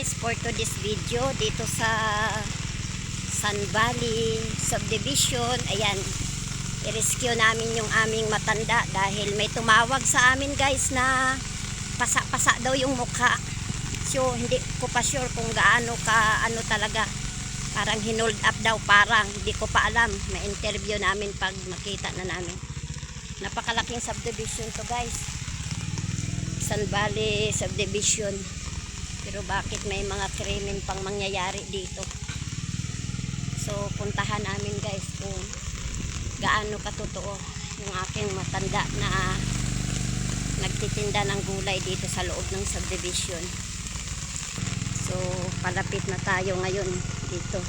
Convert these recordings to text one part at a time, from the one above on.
guys for today's video dito sa Sun Valley Subdivision. Ayan, i-rescue namin yung aming matanda dahil may tumawag sa amin guys na pasa-pasa daw yung mukha. So hindi ko pa sure kung gaano ka ano talaga, parang hinold up daw, parang hindi ko pa alam. May interview namin pag makita na namin. Napakalaking subdivision to guys, Sun Valley Subdivision. Pero bakit may mga krimen pang mangyayari dito? So puntahan namin guys kung gaano katotoo yung aking matanda na nagtitinda ng gulay dito sa loob ng subdivision. So palapit na tayo ngayon dito.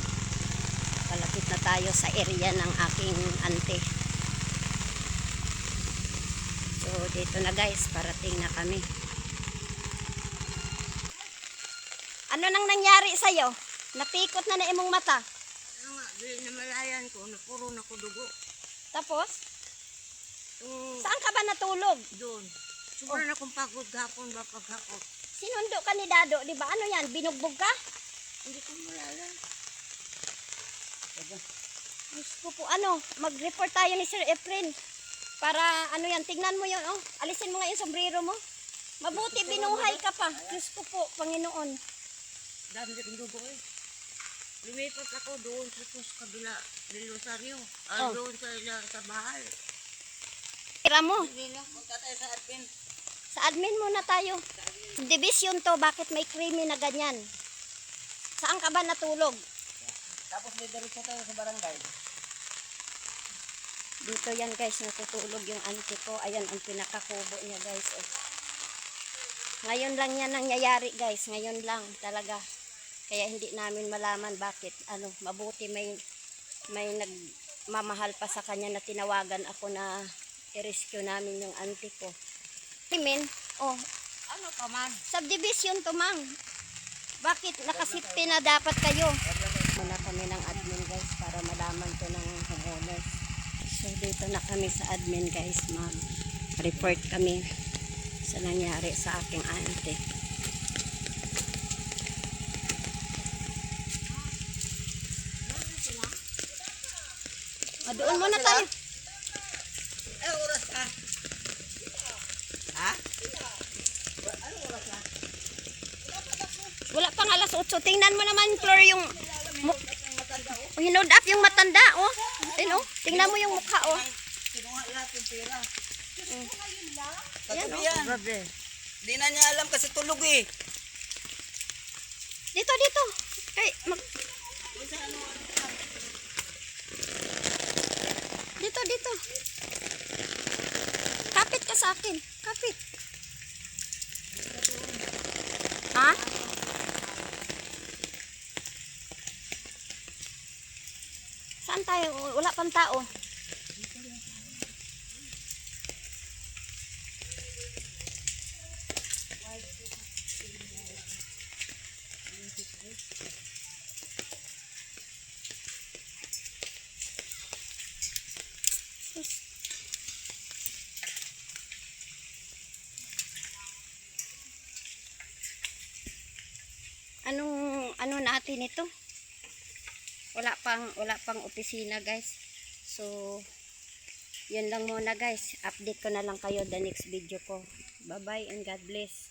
Palapit na tayo sa area ng aking ante. So dito na guys, parating na kami. Ano nang nangyari sa'yo? Napikot na na imong mata. Ano nga, namalayan ko, napuro na ko dugo. Tapos? Saan ka ba natulog? Doon. Sobrang na kong pagod gapon ba paghapon. Sinundo ka ni Dado, di ba? Ano yan? Binugbog ka? Hindi ko malala. Diyos ko po, ano? Mag-report tayo ni Sir Efren. Para, ano yan, tignan mo yun, oh. Alisin mo nga yung sombrero mo. Mabuti binuhay ka pa. Diyos ko po, Panginoon. Dami kong dugo eh. Lumipat ako doon sa kabila ng Rosario. Doon sa bahay. Tira mo. Hindi na, punta tayo sa admin. Sa admin muna tayo. Division to, bakit may krimen na ganyan? Saan ka ba natulog? Tapos may diretso tayo sa barangay. Dito yan guys, natutulog yung auntie ko. Ayan ang pinakakubo niya guys. Eh. Ngayon lang yan nangyayari guys. Ngayon lang talaga. Kaya hindi namin malaman bakit. Ano, mabuti may nagmamahal pa sa kanya na tinawagan ako na i-rescue namin yung auntie ko. Krimen? Oh, Ano pa man? subdivision to mang. Bakit nakasipti na dapat kayo? Muna kami ng admin guys para malaman to ng homeowners. So dito na kami sa admin guys, mag-report kami sa nangyari sa aking auntie. Doon muna tayo. Oras ka? Ha? Ano oras ka? Wala pang alas 8. Tingnan mo naman, Flor, yung hinold up yung matanda, oh. Ayun, oh. Tingnan mo yung mukha, oh. Kinuha lahat yung pera. Yan, oh. Grabe. Di na niya alam kasi tulog eh. Dito, dito. Dito, dito. Kapit ka sa akin. Kapit. Ha? Saan tayo? Wala pang tao. Ano natin ito? Wala pang opisina guys. So yun lang muna guys. Update ko na lang kayo the next video ko. Bye bye and God bless.